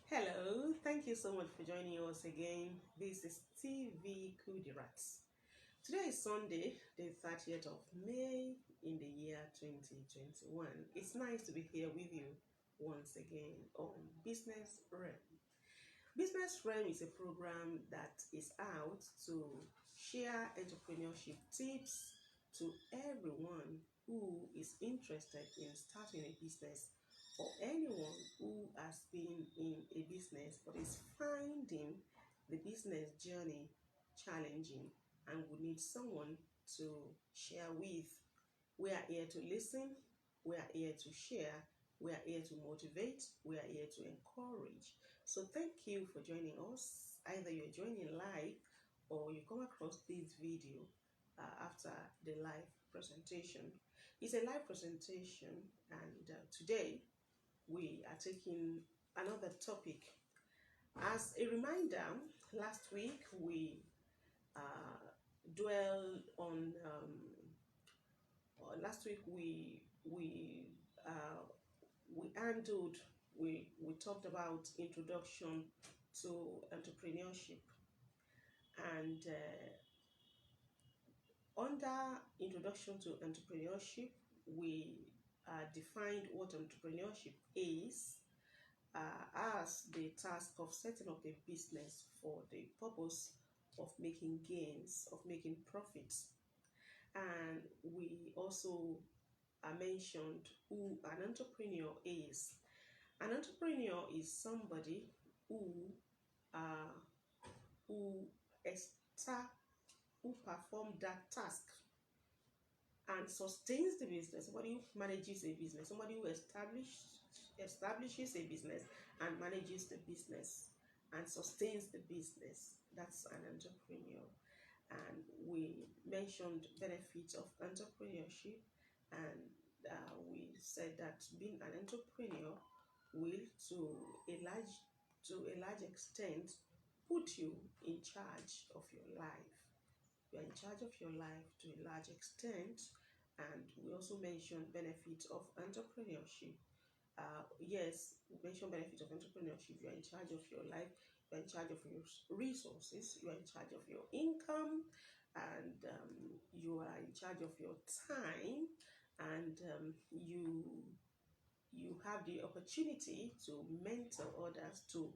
Hello, thank you so much for joining us again. This is TV Kudirat. Today is Sunday, the 30th of May in the year 2021. It's nice to be here with you once again on Business Realm. Business Realm is a program that is out to share entrepreneurship tips to everyone who is interested in starting a business or anyone who has been in a business but is finding the business journey challenging and would need someone to share with. We are here to listen, we are here to share, we are here to motivate, we are here to encourage. So thank you for joining us. Either you're joining live or you come across this video after the live presentation. It's a live presentation, and today we are taking another topic. As a reminder, last week we uh, dwelled on last week we handled we talked about introduction to entrepreneurship, and under introduction to entrepreneurship we defined what entrepreneurship is as the task of setting up a business for the purpose of making gains, of making profits. And we also mentioned who an entrepreneur is. An entrepreneur is somebody who uh, who esta- who perform that task and sustains the business. Somebody who manages a business. Somebody who establishes a business and manages the business and sustains the business. That's an entrepreneur. And we mentioned benefits of entrepreneurship, and we said that being an entrepreneur will to a large extent put you in charge of your life. You are in charge of your life to a large extent. And we also mentioned benefits of entrepreneurship. Yes, we mentioned benefits of entrepreneurship. You are in charge of your life, you are in charge of your resources, you are in charge of your income, and you are in charge of your time, and you have the opportunity to mentor others, to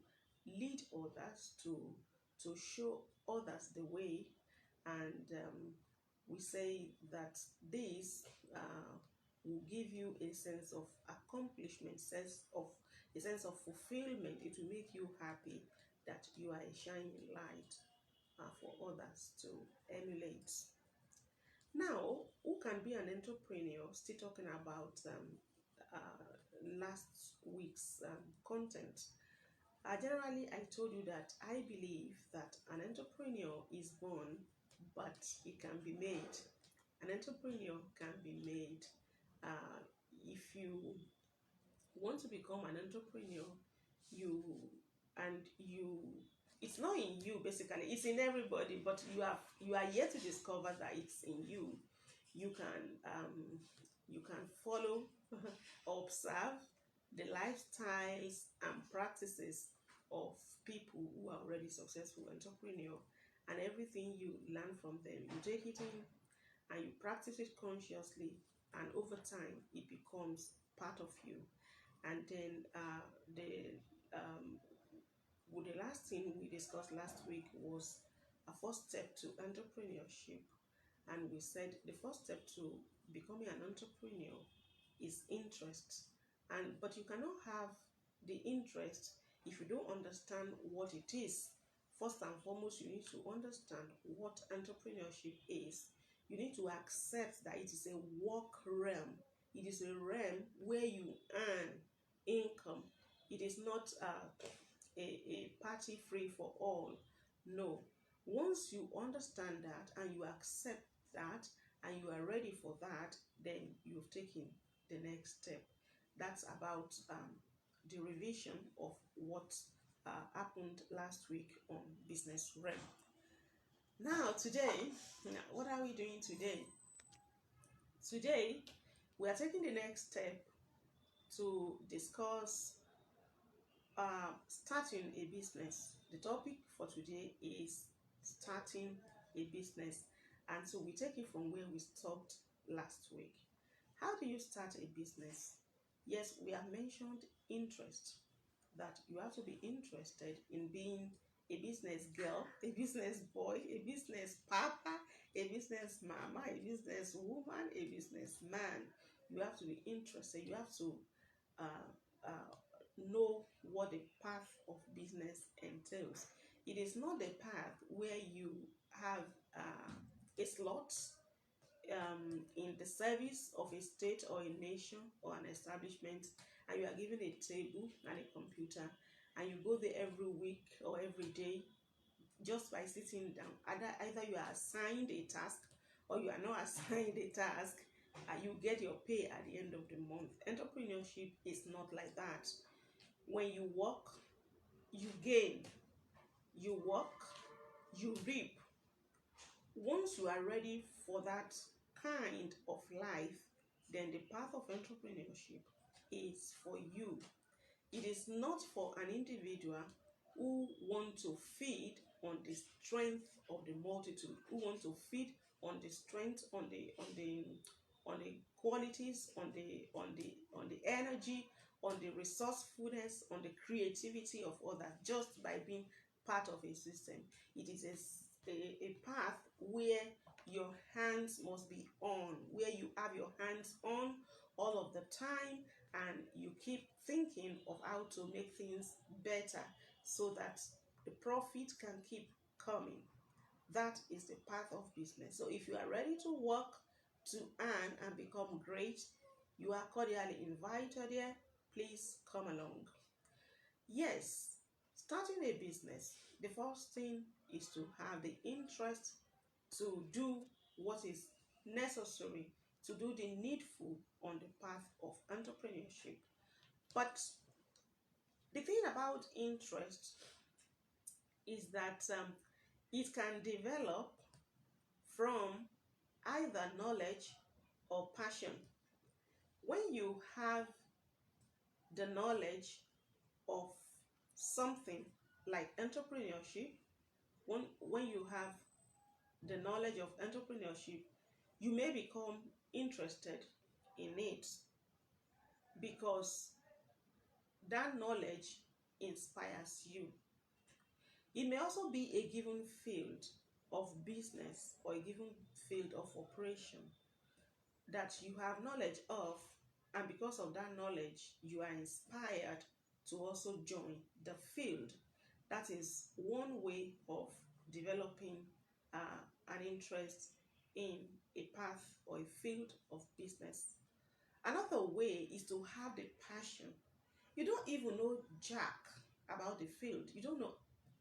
lead others, to show others the way. And we say that this will give you a sense of accomplishment, a sense of fulfillment. It will make you happy that you are a shining light for others to emulate. Now, who can be an entrepreneur? Still talking about uh, last week's content. Generally, I told you that I believe that an entrepreneur is born, but he can be made. An entrepreneur can be made. If you want to become an entrepreneur, you and you it's not in you, basically it's in everybody, but you are yet to discover that it's in you. You can follow or observe the lifestyles and practices of people who are already successful entrepreneur, and everything you learn from them, you take it in and you practice it consciously, and over time it becomes part of you. And then the last thing we discussed last week was a first step to entrepreneurship, and we said the first step to becoming an entrepreneur is interest. And but you cannot have the interest if you don't understand what it is. First and foremost, you need to understand what entrepreneurship is. You need to accept that it is a work realm. It is a realm where you earn income. It is not a party free for all. No. Once you understand that and you accept that and you are ready for that, then you've taken the next step. That's about the revision of what happened last week on Business Realm. Now, today, what are we doing today? Today, we are taking the next step to discuss starting a business. The topic for today is starting a business. And so we take it from where we stopped last week. How do you start a business? Yes, we have mentioned interest, that you have to be interested in being a business girl, a business boy, a business papa, a business mama, a business woman, a business man. You have to be interested. You have to uh, uh, know what the path of business entails. It is not the path where you have a slot in the service of a state or a nation or an establishment, and you are given a table and a computer, and you go there every week or every day just by sitting down. Either you are assigned a task or you are not assigned a task, and you get your pay at the end of the month. Entrepreneurship is not like that. When you work, you gain. You work, you reap. Once you are ready for that kind of life, then the path of entrepreneurship is for you. It is not for an individual who want to feed on the strength of the multitude, who want to feed on the strength, on the qualities, on the energy, on the resourcefulness, on the creativity of others, just by being part of a system. It is a path where your hands must be on, where you have your hands on all of the time, and you keep thinking of how to make things better so that the profit can keep coming. That is the path of business. So if you are ready to work, to earn and become great, you are cordially invited here. Please come along. Yes, starting a business, the first thing is to have the interest to do what is necessary, to do the needful on the path of entrepreneurship. But the thing about interest is that it can develop from either knowledge or passion. When you have the knowledge of something like entrepreneurship, when you have the knowledge of entrepreneurship, you may become interested in it because that knowledge inspires you. It may also be a given field of business or a given field of operation that you have knowledge of, and because of that knowledge, you are inspired to also join the field. That is one way of developing an interest in a path or a field of business. Another way is to have the passion. You don't even know jack about the field. You don't know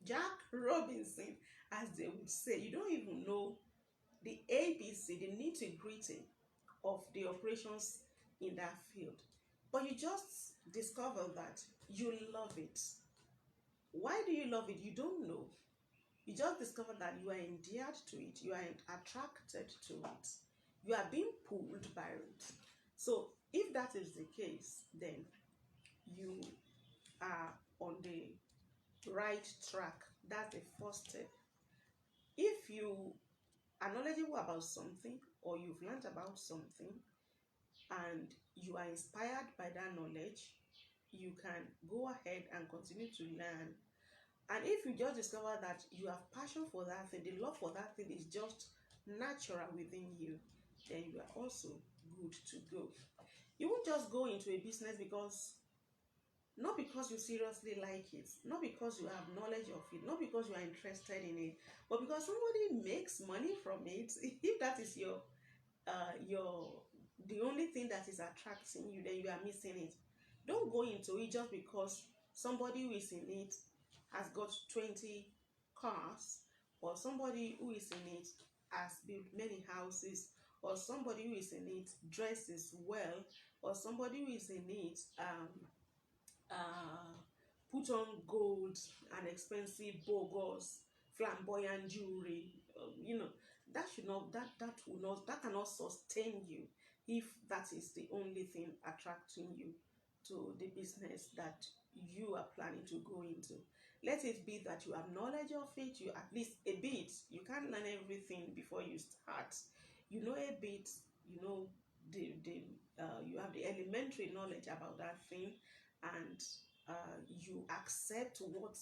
Jack Robinson, as they would say. You don't even know the ABC, the nitty-gritty of the operations in that field. But you just discover that you love it. Why do you love it? You don't know. You just discover that you are endeared to it. You are attracted to it. You are being pulled by it. So if that is the case, then you are on the right track. That's the first step. If you are knowledgeable about something, or you've learned about something, and you are inspired by that knowledge, you can go ahead and continue to learn. And if you just discover that you have passion for that thing, the love for that thing is just natural within you, then you are also good to go. You won't just go into a business not because you seriously like it, not because you have knowledge of it, not because you are interested in it, but because somebody makes money from it. If that is your the only thing that is attracting you, then you are missing it. Don't go into it just because somebody who is in it has got 20 cars, or somebody who is in it has built many houses, or somebody who is in it dresses well, or somebody who is in it uh, put on gold and expensive bogus flamboyant jewelry. That should not that will not that cannot sustain you if that is the only thing attracting you to the business that you are planning to go into. Let it be that you have knowledge of it, you at least a bit. You can't learn everything before you start. You know a bit, you know the you have the elementary knowledge about that thing, and you accept what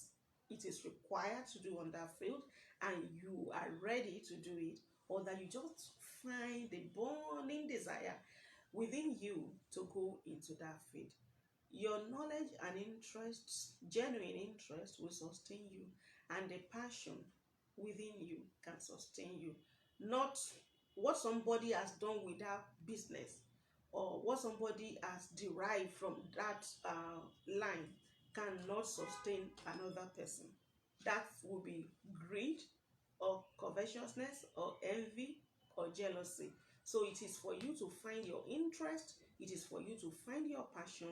it is required to do on that field, and you are ready to do it, or that you just find the burning desire within you to go into that field. Your knowledge and interest, genuine interest, will sustain you, and the passion within you can sustain you. Not what somebody has done with that business, or what somebody has derived from that line cannot sustain another person. That will be greed, or covetousness, or envy, or jealousy. So it is for you to find your interest, it is for you to find your passion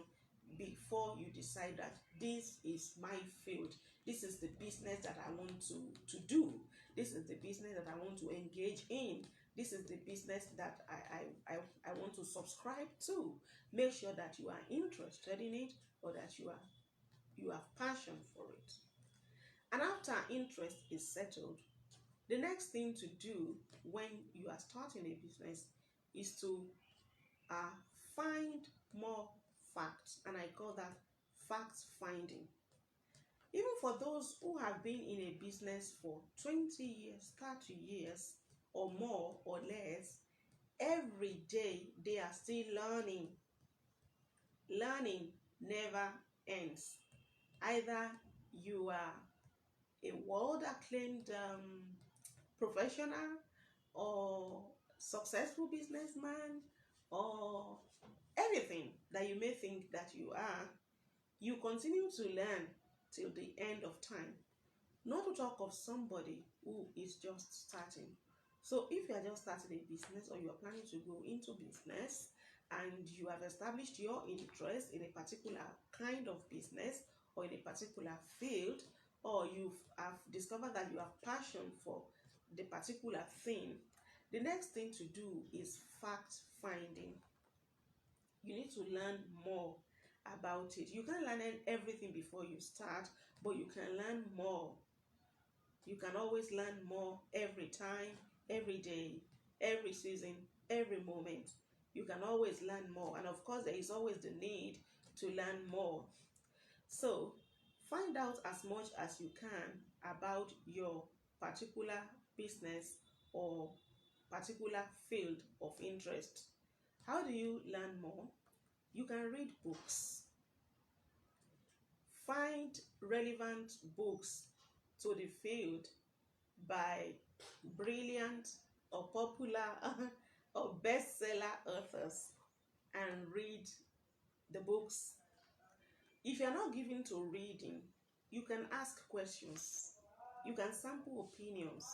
before you decide that this is my field. This is the business that I want to do. This is the business that I want to engage in. This is the business that I want to subscribe to. Make sure that you are interested in it, or that you have passion for it. And after interest is settled, the next thing to do when you are starting a business is to uh, find more facts, and I call that fact finding. Even for those who have been in a business for 20 years, 30 years, or more or less, every day they are still learning. Learning never ends. Either you are a world acclaimed professional, or successful businessman, or anything that you may think that you are, you continue to learn till the end of time. Not to talk of somebody who is just starting. So if you are just starting a business, or you are planning to go into business, and you have established your interest in a particular kind of business, or in a particular field, or you have discovered that you have passion for the particular thing, the next thing to do is fact finding. You need to learn more about it. You can't learn everything before you start, but you can learn more. You can always learn more every time, every day, every season, every moment. You can always learn more. And of course, there is always the need to learn more. So find out as much as you can about your particular business or particular field of interest. How do you learn more? You can read books. Find relevant books to the field by brilliant or popular or bestseller authors, and read the books. If you're not given to reading, you can ask questions, you can sample opinions,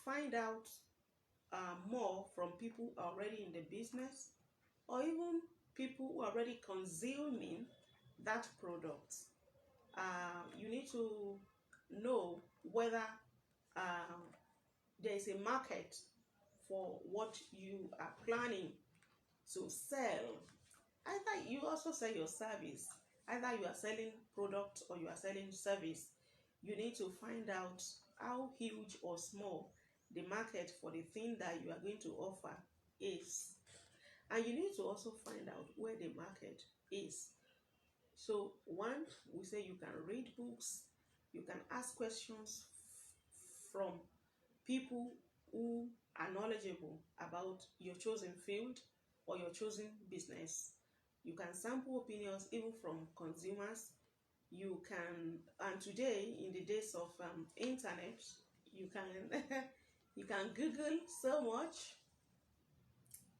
find out more from people already in the business, or even people who are already consuming that product. You need to know whether there is a market for what you are planning to sell. Either you also sell your service, either you are selling product or you are selling service. You need to find out how huge or small the market for the thing that you are going to offer is. And you need to also find out where the market is. So one, we say you can read books, you can ask questions from people who are knowledgeable about your chosen field or your chosen business. You can sample opinions even from consumers. You can, and today in the days of internet, you can you can Google so much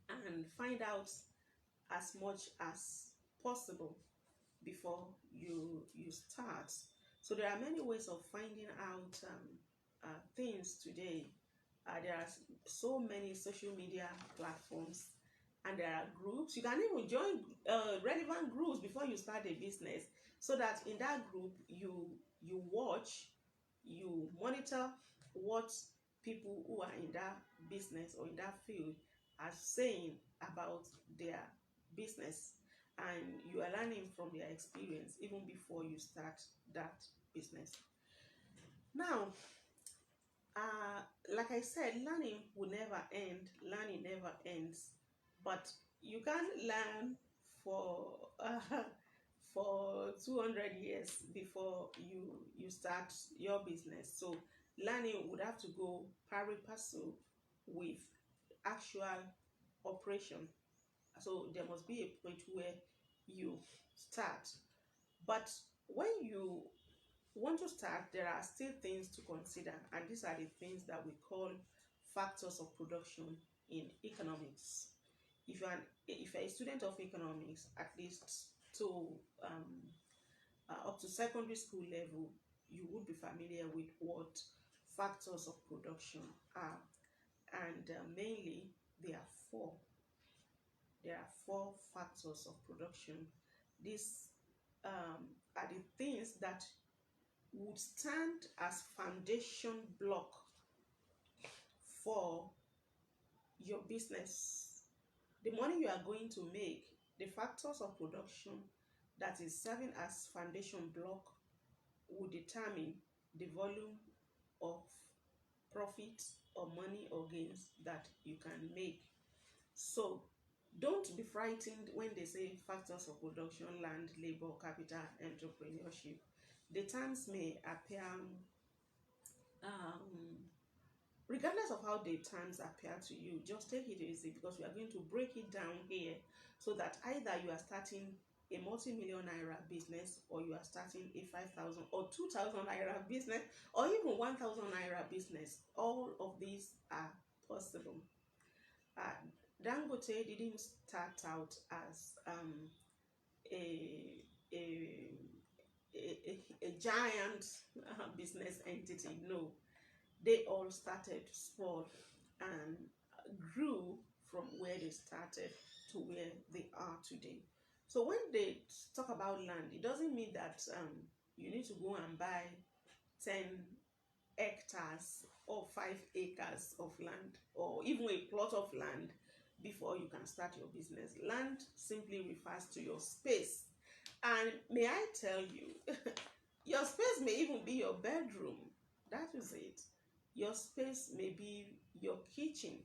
and find out as much as possible before you start. So there are many ways of finding out things today. There are so many social media platforms, and there are groups. You can even join relevant groups before you start a business, so that in that group you watch, you monitor what people who are in that business or in that field are saying about their business. and you are learning from their experience even before you start that business. Now, like I said, learning will never end. Learning never ends. But you can't learn for for 200 years before you start your business. So learning would have to go pari passu with actual operation. So there must be a point where you start. But when you want to start, there are still things to consider, and these are the things that we call factors of production in economics. If you're a student of economics, at least to up to secondary school level, you would be familiar with what factors of production are, and mainly there are four. There are four factors of production. These are the things that would stand as foundation block for your business. The money you are going to make, the factors of production that is serving as foundation block will determine the volume of profit or money or gains that you can make. So don't be frightened when they say factors of production: land, labor, capital, entrepreneurship. The terms may appear um, regardless of how the terms appear to you, just take it easy, because we are going to break it down here, so that either you are starting a multi-million naira business, or you are starting a 5,000 or 2,000 naira business, or even 1,000 naira business. All of these are possible. uh, Dangote didn't start out as a, a, a giant business entity. No, they all started small and grew from where they started to where they are today. So when they talk about land, it doesn't mean that you need to go and buy 10 hectares or 5 acres of land, or even a plot of land, before you can start your business. Land simply refers to your space. And may I tell you, your space may even be your bedroom. That is it. Your space may be your kitchen.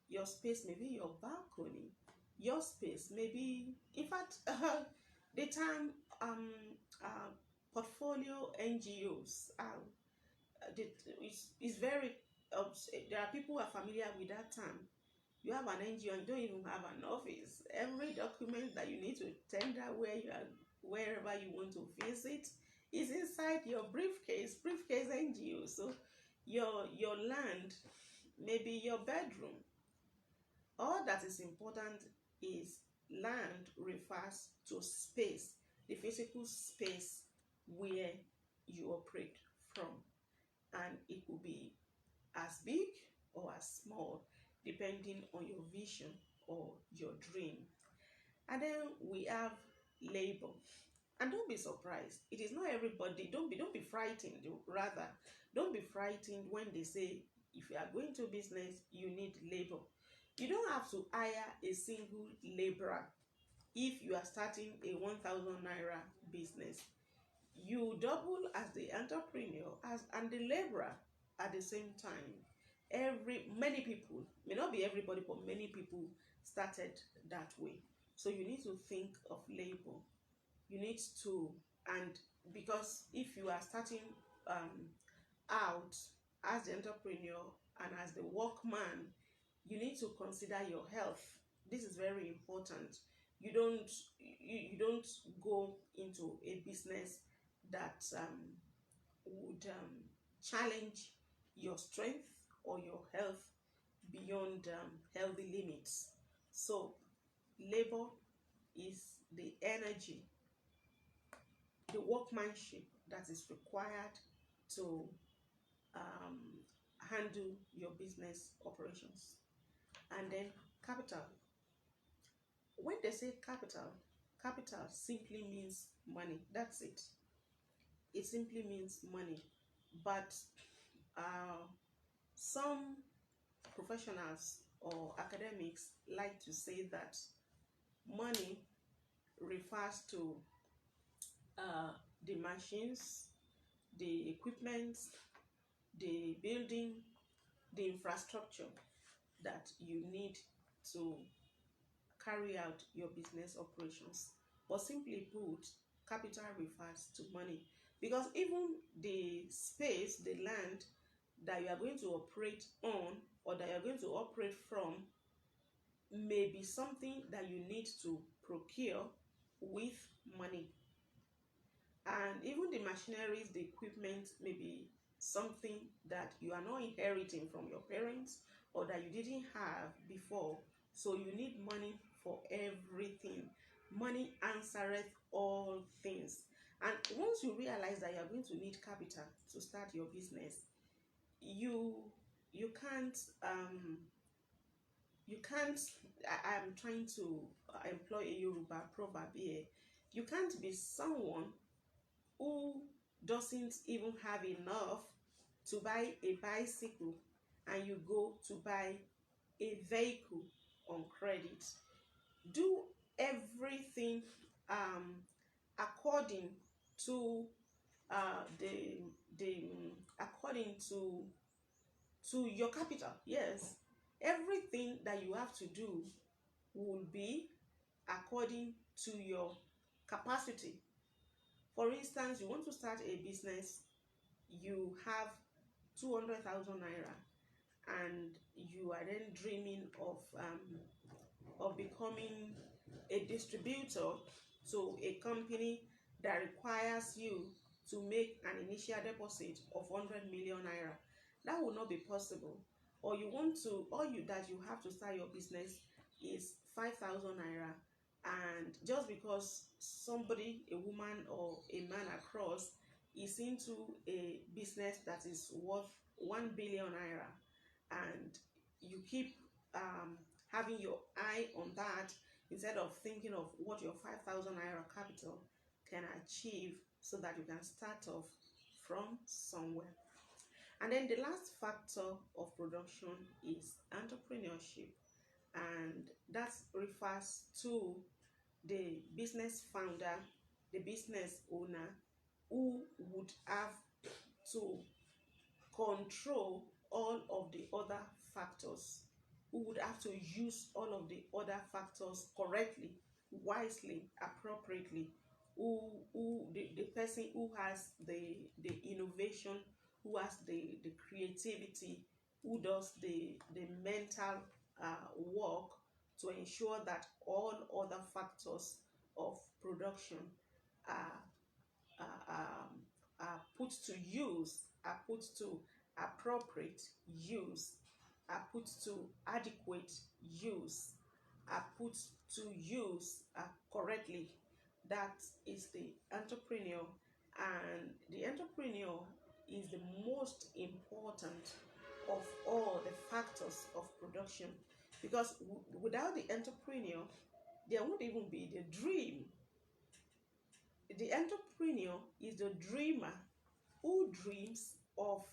Your space may be your balcony. Your space may be, in fact, the term portfolio NGOs is very, there are people who are familiar with that term. You have an NGO and you don't even have an office. Every document that you need to tender wherever you want to visit is inside your briefcase NGO. So your land may be your bedroom. All that is important is land refers to space, the physical space where you operate from, and it could be as big or as small, depending on your vision or your dream. And then we have labor. And don't be surprised. It is not everybody. Don't be frightened. Rather, don't be frightened when they say if you are going to business, you need labor. You don't have to hire a single laborer if you are starting a 1,000 naira business. You double as the entrepreneur and the laborer at the same time. Many people, may not be everybody, but many people started that way. So you need to think of labor. You need to, and because if you are starting out as the entrepreneur and as the workman, you need to consider your health. This is very important. You don't go into a business that would challenge your strength or your health beyond healthy limits. So labor is the energy, the workmanship that is required to um, handle your business operations. And then capital. When they say capital, capital simply means money. That's it. It simply means money. But some professionals or academics like to say that money refers to the machines, the equipment, the building, the infrastructure that you need to carry out your business operations. But simply put, capital refers to money, because even the space, the land that you are going to operate on or that you are going to operate from may be something that you need to procure with money. And even the machineries, the equipment may be something that you are not inheriting from your parents or that you didn't have before. So you need money for everything. Money answereth all things. And once you realize that you are going to need capital to start your business, you you can't you can't I'm trying to employ a Yoruba proverb here. You can't be someone who doesn't even have enough to buy a bicycle and you go to buy a vehicle on credit. Do everything according to the according to your capital. Yes, everything that you have to do will be according to your capacity. For instance, you want to start a business, you have 200,000 naira, and you are then dreaming of becoming a distributor to a company that requires you to make an initial deposit of 100 million naira. That will not be possible. Or you want to, all you that you have to start your business is 5,000 naira, and just because somebody, a woman or a man across, is into a business that is worth 1 billion naira, and you keep having your eye on that instead of thinking of what your 5,000 naira capital can achieve, so that you can start off from somewhere. And then the last factor of production is entrepreneurship, and that refers to the business founder, the business owner, who would have to control all of the other factors, who would have to use all of the other factors correctly, wisely, appropriately, the person who has the innovation, who has the creativity, who does the mental work to ensure that all other factors of production are are put to use, are put to appropriate use, are put to adequate use, are put to use correctly. That is the entrepreneur, and the entrepreneur is the most important of all the factors of production, because without the entrepreneur, there won't even be the dream. The entrepreneur is the dreamer who dreams of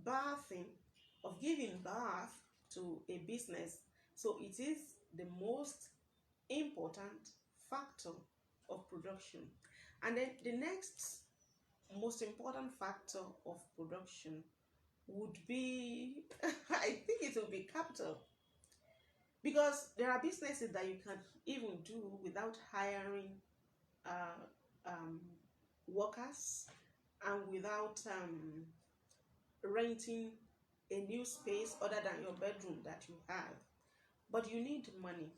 birthing, of giving birth to a business. So it is the most important factor of production. And then the next most important factor of production would be I think it will be capital, because there are businesses that you can even do without hiring uh, um, workers, and without renting a new space other than your bedroom that you have. But you need money.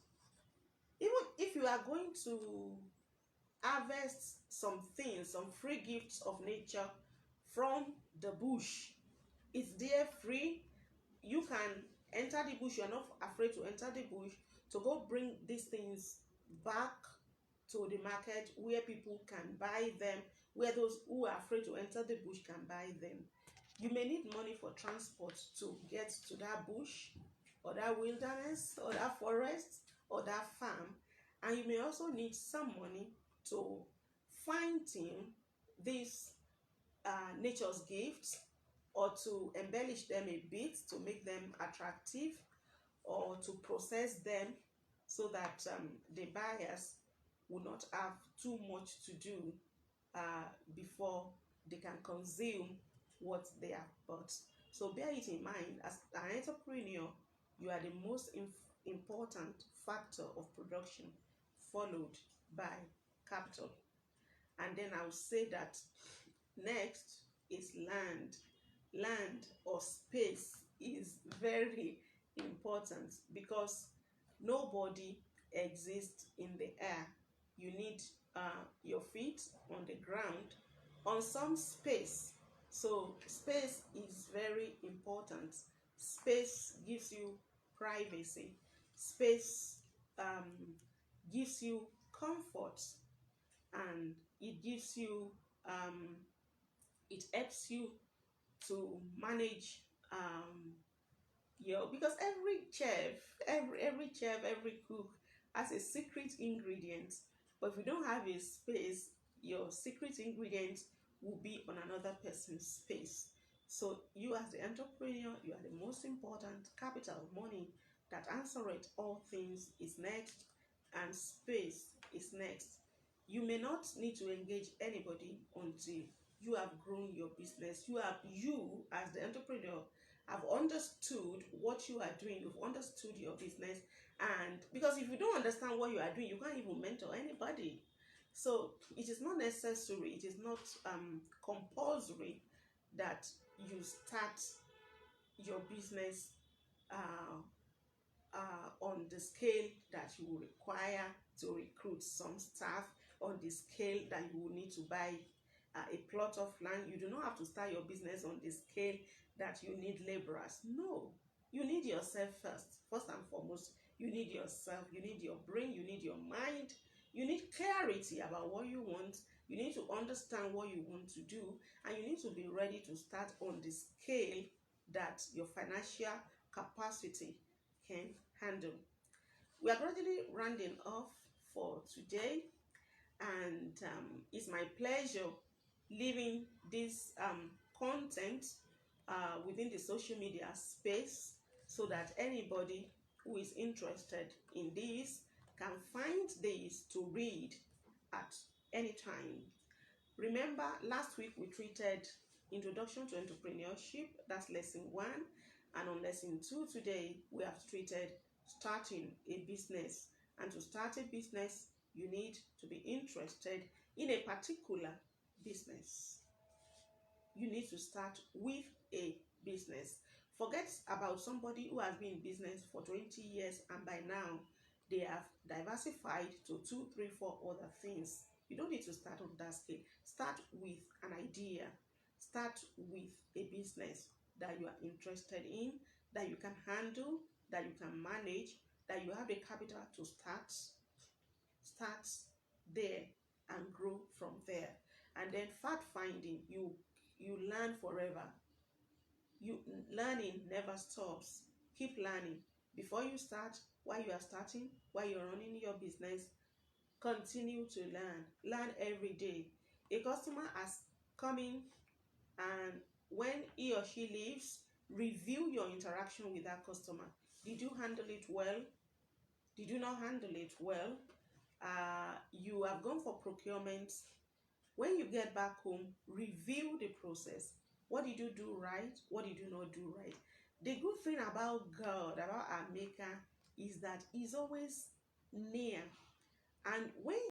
Even if you are going to harvest some things, some free gifts of nature from the bush, it's there free. You can enter the bush. You're not afraid to enter the bush to go bring these things back to the market where people can buy them, where those who are afraid to enter the bush can buy them. You may need money for transport to get to that bush or that wilderness or that forest or that farm, and you may also need some money to fine tune these nature's gifts, or to embellish them a bit to make them attractive, or to process them so that the buyers will not have too much to do before they can consume what they have bought. So bear it in mind, as an entrepreneur, you are the most important factor of production, followed by capital. And then I would say that next is land. Land or space is very important because nobody exists in the air. You need your feet on the ground on some space. So space is very important. Space gives you privacy. Space gives you comfort, and it gives you it helps you to manage because every cook has a secret ingredient. But if you don't have a space, your secret ingredient will be on another person's space. So you, as the entrepreneur, you are the most important. Capital, money that answereth all things is next, and space is next. You may not need to engage anybody until you have grown your business. You as the entrepreneur have understood what you are doing. You've understood your business. And because if you don't understand what you are doing, you can't even mentor anybody. So it is not necessary, it is not compulsory that you start your business uh, on the scale that you will require to recruit some staff, on the scale that you will need to buy a plot of land. You do not have to start your business on the scale that you need laborers. No, you need yourself first and foremost. You need yourself, you need your brain, you need your mind, you need clarity about what you want. You need to understand what you want to do, and you need to be ready to start on the scale that your financial capacity can handle. We are gradually rounding off for today, and it's my pleasure leaving this content within the social media space so that anybody who is interested in this can find this to read at any time. Remember, last week we treated Introduction to Entrepreneurship, that's lesson 1, and on lesson 2 today we have treated starting a business. And to start a business, you need to be interested in a particular business. You need to start with a business. Forget about somebody who has been in business for 20 years and by now they have diversified to 2, 3, 4 other things. You don't need to start on that scale. Start with an idea. Start with a business that you are interested in, that you can handle, that you can manage, that you have the capital to start. Start there and grow from there. And then fact finding, you learn forever. Learning never stops. Keep learning. Before you start, while you are starting, while you're running your business, continue to learn. Learn every day. A customer has come in, and when he or she leaves, review your interaction with that customer. Did you handle it well? Did you not handle it well? You have gone for procurement. When you get back home, review the process. What did you do right? What did you not do right? The good thing about God, about our Maker, is that He's always near. And when